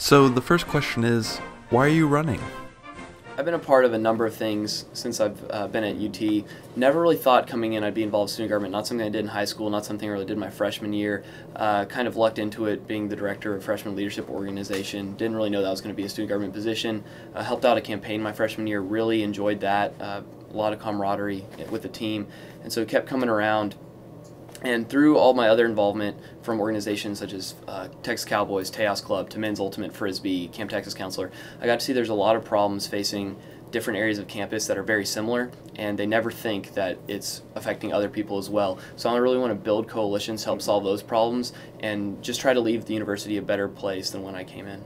So the first question is, why are you running? I've been a part of a number of things since I've been at UT. Never really thought coming in I'd be involved in student government, not something I did in high school, not something I really did my freshman year. Kind of lucked into it being the director of freshman leadership organization. Didn't really know that was going to be a student government position. Helped out a campaign my freshman year, really enjoyed that. A lot of camaraderie with the team, and so it kept coming around. And through all my other involvement from organizations such as Texas Cowboys, Tejas Club, to Men's Ultimate Frisbee, Camp Texas Counselor, I got to see there's a lot of problems facing different areas of campus that are very similar, and they never think that it's affecting other people as well. So I really want to build coalitions, help solve those problems, and just try to leave the university a better place than when I came in.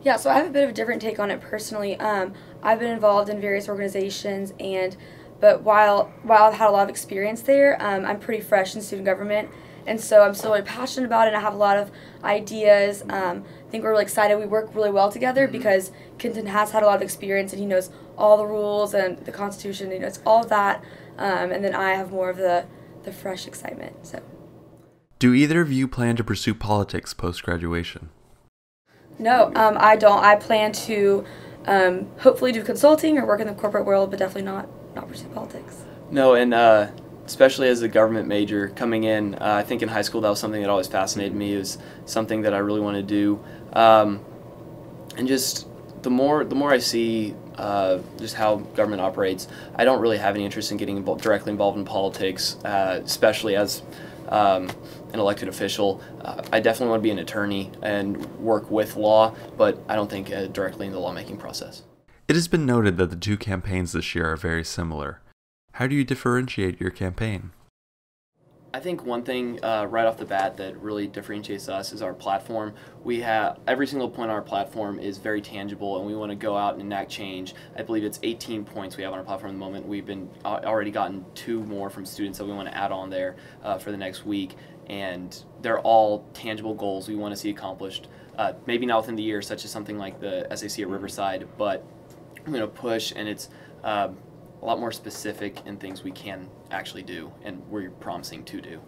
Yeah, so I have a bit of a different take on it personally. I've been involved in various organizations, but while I've had a lot of experience there, I'm pretty fresh in student government, and so I'm still really passionate about it, and I have a lot of ideas. I think we're really excited. We work really well together because Kenton has had a lot of experience, and he knows all the rules and the Constitution, he knows all of that, and then I have more of the fresh excitement. So, Do either of you plan to pursue politics post-graduation? No, I don't. I plan to hopefully do consulting or work in the corporate world, but definitely not pursue politics. No, and especially as a government major coming in, I think in high school that was something that always fascinated me. It was something that I really want to do, and just the more I see just how government operates, I don't really have any interest in getting directly involved in politics, especially as an elected official. I definitely want to be an attorney and work with law, but I don't think directly in the lawmaking process. It has been noted that the two campaigns this year are very similar. How do you differentiate your campaign? I think one thing right off the bat that really differentiates us is our platform. We have every single point on our platform is very tangible, and we want to go out and enact change. I believe it's 18 points we have on our platform at the moment. We've been already gotten 2 more from students that we want to add on there for the next week, and they're all tangible goals we want to see accomplished. Maybe not within the year, such as something like the SAC at Riverside, but I'm going to push, and it's a lot more specific in things we can actually do and we're promising to do.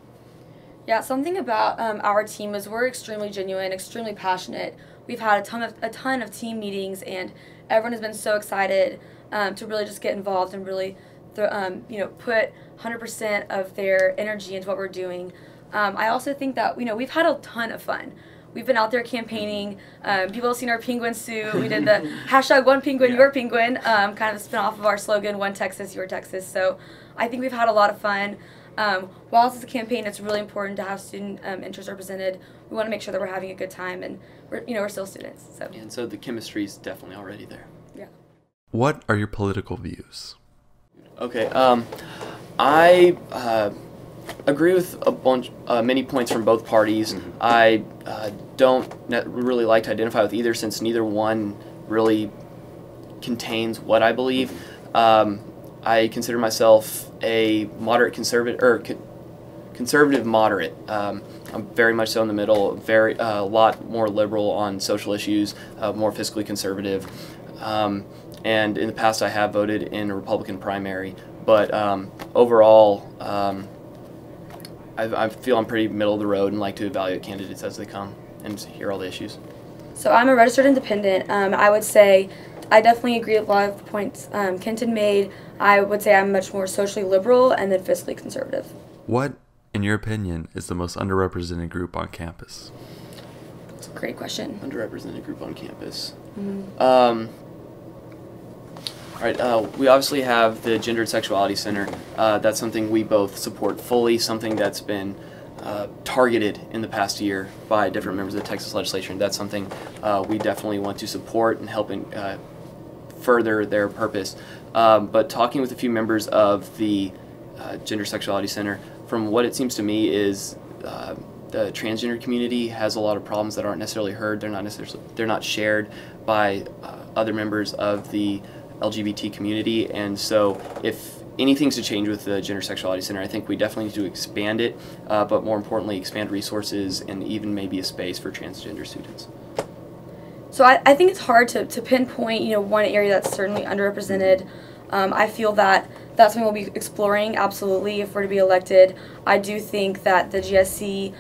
Yeah, something about our team is we're extremely genuine, extremely passionate. We've had a ton of team meetings, and everyone has been so excited to really just get involved and really put 100% of their energy into what we're doing. I also think that we've had a ton of fun. We've been out there campaigning. People have seen our penguin suit. We did the hashtag One Penguin, Your Penguin, kind of a spin off of our slogan, One Texas, Your Texas. So I think we've had a lot of fun. While it's a campaign, it's really important to have student interests represented. We want to make sure that we're having a good time, and we're still students. So. And so the chemistry is definitely already there. Yeah. What are your political views? Okay. I agree with many points from both parties. I don't really like to identify with either, since neither one really contains what I believe. I consider myself a moderate conservative, or conservative moderate. I'm very much so in the middle, a lot more liberal on social issues, more fiscally conservative. And in the past I have voted in a Republican primary, but overall I feel I'm pretty middle of the road and like to evaluate candidates as they come and hear all the issues. So I'm a registered independent. I would say I definitely agree with a lot of the points Kenton made. I would say I'm much more socially liberal and then fiscally conservative. What, in your opinion, is the most underrepresented group on campus? That's a great question. Underrepresented group on campus. All right, we obviously have the Gender and Sexuality Center. That's something we both support fully, something that's been targeted in the past year by different members of the Texas legislature. And that's something we definitely want to support and help further their purpose. But talking with a few members of the Gender Sexuality Center, from what it seems to me is the transgender community has a lot of problems that aren't necessarily heard. They're not shared by other members of the LGBT community, and so if anything's to change with the Gender Sexuality Center, I think we definitely need to expand it, but more importantly, expand resources and even maybe a space for transgender students. So I think it's hard to pinpoint one area that's certainly underrepresented. I feel that that's something we'll be exploring, absolutely, if we're to be elected. I do think that the GSC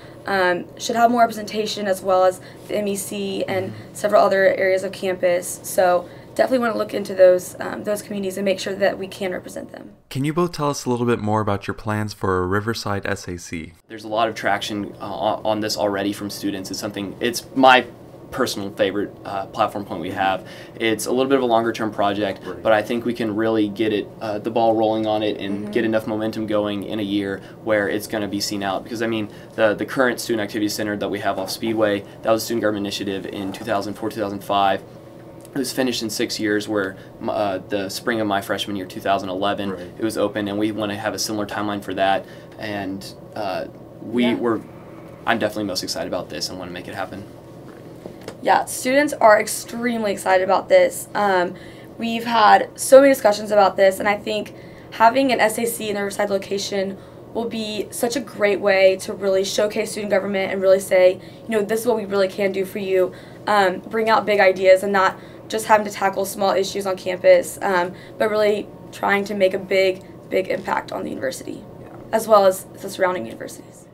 should have more representation, as well as the MEC and several other areas of campus. So definitely want to look into those communities and make sure that we can represent them. Can you both tell us a little bit more about your plans for a Riverside SAC? There's a lot of traction on this already from students. It's my personal favorite platform point we have. It's a little bit of a longer term project, but I think we can really get the ball rolling on it and get enough momentum going in a year where it's going to be seen out. Because I mean, the current Student Activity Center that we have off Speedway, that was a student government initiative in 2004, 2005. It was finished in 6 years, where the spring of my freshman year, 2011, it was open, and we want to have a similar timeline for that. And I'm definitely most excited about this and want to make it happen. Yeah, students are extremely excited about this. We've had so many discussions about this, and I think having an SAC in the Riverside location will be such a great way to really showcase student government and really say, this is what we really can do for you. Bring out big ideas and not just having to tackle small issues on campus, but really trying to make a big impact on the university, as well as the surrounding universities.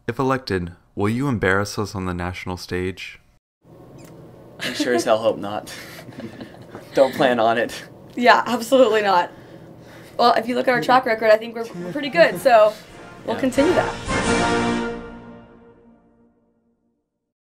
If elected, will you embarrass us on the national stage? I sure as hell hope not. Don't plan on it. Yeah, absolutely not. Well, if you look at our track record, I think we're pretty good, so we'll continue that.